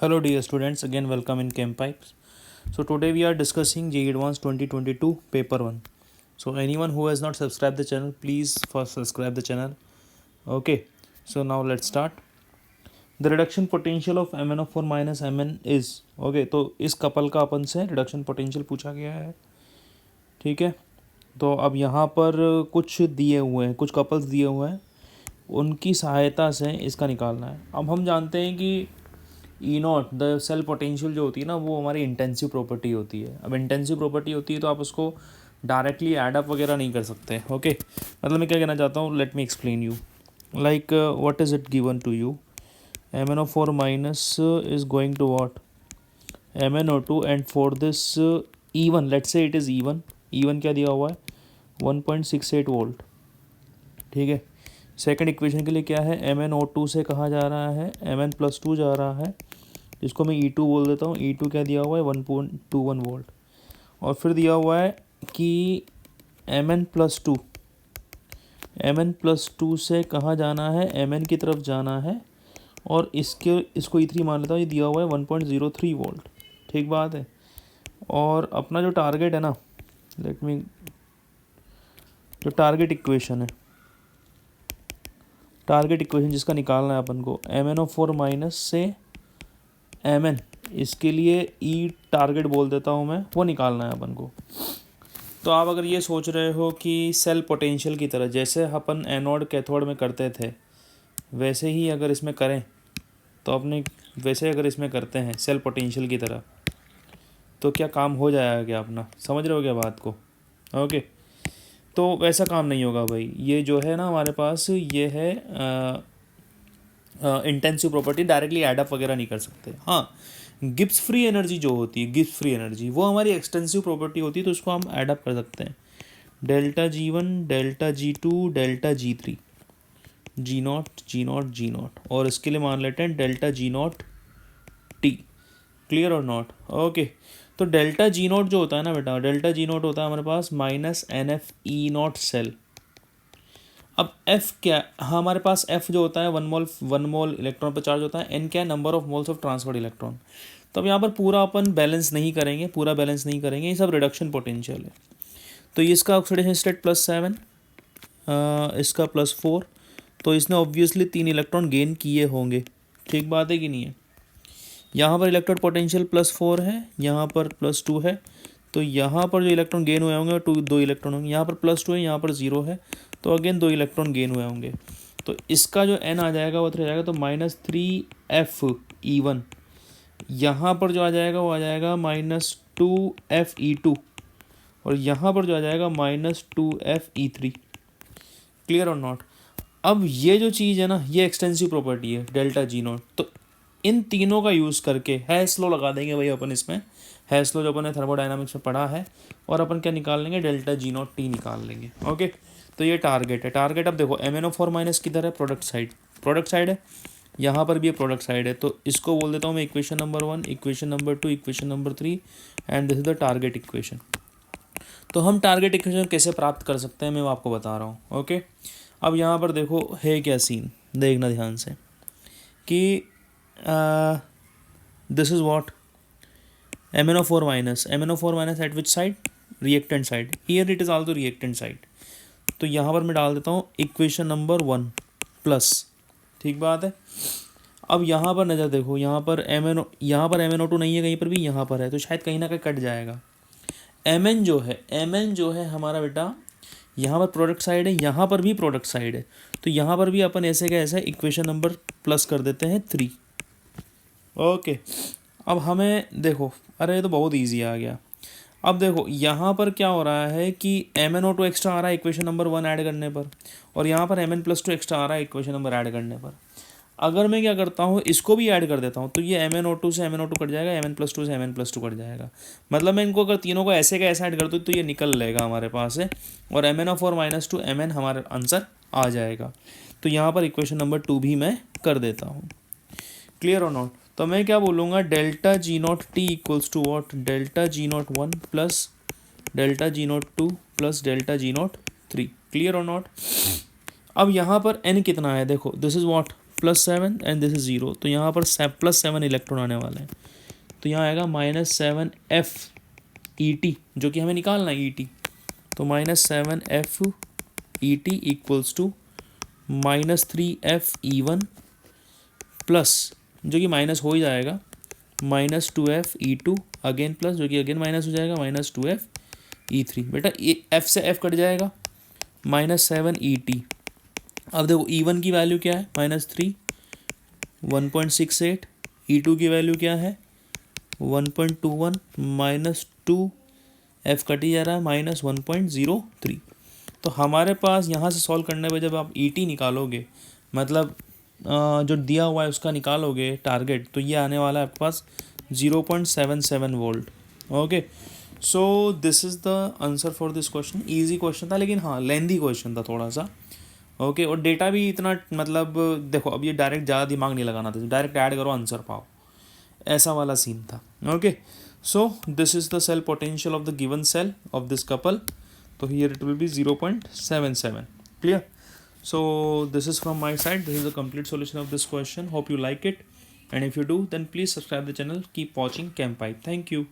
Hello dear students, again welcome in Chem Pipes. So today we are discussing JEE Advanced 2022 paper 1. So anyone who has not subscribed the channel, please first subscribe the channel. Okay, so now let's start. The reduction potential of MnO4 minus Mn is okay. तो इस couple का अपन से reduction potential पूछा गया है, ठीक है। तो अब यहाँ पर कुछ दिए हुए हैं, कुछ कपल्स दिए हुए हैं, उनकी सहायता से इसका निकालना है। अब हम जानते हैं कि ई नॉट द सेल पोटेंशियल जो होती है ना, वो हमारी इंटेंसिव प्रॉपर्टी होती है। अब इंटेंसिव प्रॉपर्टी होती है तो आप उसको डायरेक्टली ऐड अप वगैरह नहीं कर सकते। ओके, मतलब मैं क्या कहना चाहता हूँ, let me explain you. Like what is it given to you, MnO4 minus is going to what, MnO2, and for this E1, let's say it is E1 क्या दिया हुआ है, 1.68 वोल्ट, ठीक है। सेकंड इक्वेशन के लिए क्या है, MnO2 से कहाँ जा रहा है, Mn+2 जा रहा है, इसको मैं E2 बोल देता हूँ। E2 क्या दिया हुआ है, 1.21 वोल्ट। और फिर दिया हुआ है कि Mn+2 से कहाँ जाना है, Mn की तरफ जाना है, और इसको E3 मान लेता हूँ, ये दिया हुआ है 1.03 वोल्ट, ठीक बात है। और अपना जो टारगेट है ना, जो टारगेट इक्वेशन जिसका निकालना है अपन को, MnO4 माइनस से Mn, इसके लिए ई टारगेट बोल देता हूँ मैं, वो निकालना है अपन को। तो आप अगर ये सोच रहे हो कि सेल पोटेंशियल की तरह जैसे अपन एनोड कैथोड में करते थे, वैसे ही अगर इसमें करें तो अपने वैसे अगर इसमें करते हैं सेल पोटेंशियल की तरह, तो क्या काम हो जाएगा क्या अपना, समझ रहे हो क्या बात को। ओके, तो वैसा काम नहीं होगा भाई। ये जो है ना हमारे पास, ये है इंटेंसिव प्रॉपर्टी, डायरेक्टली एडअप वगैरह नहीं कर सकते। हाँ, गिब्स फ्री एनर्जी जो होती है, गिब्स फ्री एनर्जी, वो हमारी एक्सटेंसिव प्रॉपर्टी होती है, तो उसको हम एडअप कर सकते हैं। Delta G1, delta G2, delta G3, G0, और इसके लिए मान लेते हैं डेल्टा G0T। क्लियर और नॉट? ओके, तो डेल्टा G0 जो होता है ना बेटा, डेल्टा G0 होता है हमारे पास -NF सेल। अब F क्या, हाँ हमारे पास F जो होता है 1 मोल इलेक्ट्रॉन पर चार्ज होता है, N क्या है, number of moles of transferred electron. तो अब यहाँ पर पूरा अपन बैलेंस नहीं करेंगे, ये सब रिडक्शन पोटेंशियल है। तो इसका ऑक्सीडेशन स्टेट +7, इसका +4, तो इसने ऑब्वियसली 3 इलेक्ट्रॉन गेन किए होंगे, ठीक बात है कि नहीं है। यहाँ पर इलेक्ट्रॉन पोटेंशियल +4 है, यहाँ पर +2 है, तो यहाँ पर जो इलेक्ट्रॉन गेन हुए होंगे 2 इलेक्ट्रॉन होंगे। यहाँ पर +2 है, यहाँ पर 0 है, तो अगेन 2 इलेक्ट्रॉन गेन हुए होंगे। तो इसका जो n आ जाएगा वो 3 आ जाएगा, तो -3FE1। यहाँ पर जो आ जाएगा वो आ जाएगा -2FE2, और यहाँ पर जो आ जाएगा -2FE3। क्लियर और नॉट? अब ये जो चीज़ है ना, ये एक्सटेंसिव प्रॉपर्टी है डेल्टा G0। तो इन तीनों का यूज़ करके हैश लॉ लगा देंगे भाई अपन इसमें, हैश लॉ जो अपन ने थर्मोडायनामिक्स में पढ़ा है, और अपन क्या निकाल लेंगे, डेल्टा G0T निकाल लेंगे। ओके, तो ये टारगेट है। टारगेट अब देखो, MnO4 माइनस किधर है, प्रोडक्ट साइड है, यहाँ पर भी ये प्रोडक्ट साइड है, तो इसको बोल देता हूँ मैं equation number 1, equation number 2, equation number 3, and this is the target equation. तो हम टारगेट इक्वेशन कैसे प्राप्त कर सकते हैं, मैं वो आपको बता रहा हूँ। ओके, अब यहाँ पर देखो है क्या सीन, देखना ध्यान से कि this is what, MnO4 minus eight which side, reactant side, here it is also reactant side. तो यहाँ पर मैं डाल देता हूँ इक्वेशन नंबर 1 प्लस, ठीक बात है। अब यहाँ पर नज़र देखो, यहाँ पर MnO2 नहीं है कहीं पर भी, यहाँ पर है, तो शायद कहीं ना कहीं कट जाएगा। Mn जो है हमारा बेटा, यहाँ पर प्रोडक्ट साइड है, यहाँ पर भी प्रोडक्ट साइड है, तो यहाँ पर भी अपन ऐसे का ऐसा इक्वेशन नंबर प्लस कर देते हैं 3। ओके, अब हमें देखो, अरे ये तो बहुत इजी आ गया। अब देखो यहाँ पर क्या हो रहा है कि MnO2 एक्स्ट्रा आ रहा है इक्वेशन नंबर 1 ऐड करने पर, और यहाँ पर Mn+2 एक्स्ट्रा आ रहा है इक्वेशन नंबर ऐड करने पर। अगर मैं क्या करता हूँ, इसको भी ऐड कर देता हूँ, तो ये MnO2 से MnO2 कट जाएगा, Mn+2 से Mn+2 कट जाएगा। मतलब मैं इनको अगर तीनों को ऐसे का ऐसा ऐड कर दूँ तो ये निकल लेगा हमारे पास है, और MnO4 माइनस 2 Mn हमारा आंसर आ जाएगा। तो यहाँ पर इक्वेशन नंबर 2 भी मैं कर देता हूँ। क्लियर और नॉट? तो मैं क्या बोलूँगा, delta G0T equals to what, delta G01 plus delta G02 plus delta G03। Clear और नॉट? अब यहाँ पर n कितना है, देखो this is what +7 and this is 0, तो यहाँ पर +7 इलेक्ट्रॉन आने वाले हैं, तो यहाँ आएगा -7 FeT, जो कि हमें निकालना है ET, तो -7 FeT equals to -3 FE1 plus, जो कि माइनस हो ही जाएगा, -2 FE2 अगेन प्लस, जो कि अगेन माइनस हो जाएगा, -2 FE3। बेटा F से F कट जाएगा, -7 ET। अब देखो E1 की वैल्यू क्या है, -3 1.68, E2 की वैल्यू क्या है 1.21, -2 F कट ही जा रहा है, -1.03। तो हमारे पास यहाँ से सॉल्व करने पे जब आप ET निकालोगे, मतलब जो दिया हुआ है उसका निकालोगे टारगेट, तो ये आने वाला है आपके पास 0.77 volt. Okay, so this is the answer for this question. Easy question था, लेकिन हाँ लेंदी क्वेश्चन था थोड़ा सा। ओके, और डेटा भी इतना, मतलब देखो अब ये डायरेक्ट ज़्यादा दिमाग नहीं लगाना था, डायरेक्ट ऐड करो आंसर पाओ, ऐसा वाला सीन था। Okay, so this is the cell potential of the given cell of this couple, तो here it will be 0.77। Clear? So this is from my side. This is a complete solution of this question. Hope you like it, and if you do, then please subscribe the channel. Keep watching Campipe. Thank you.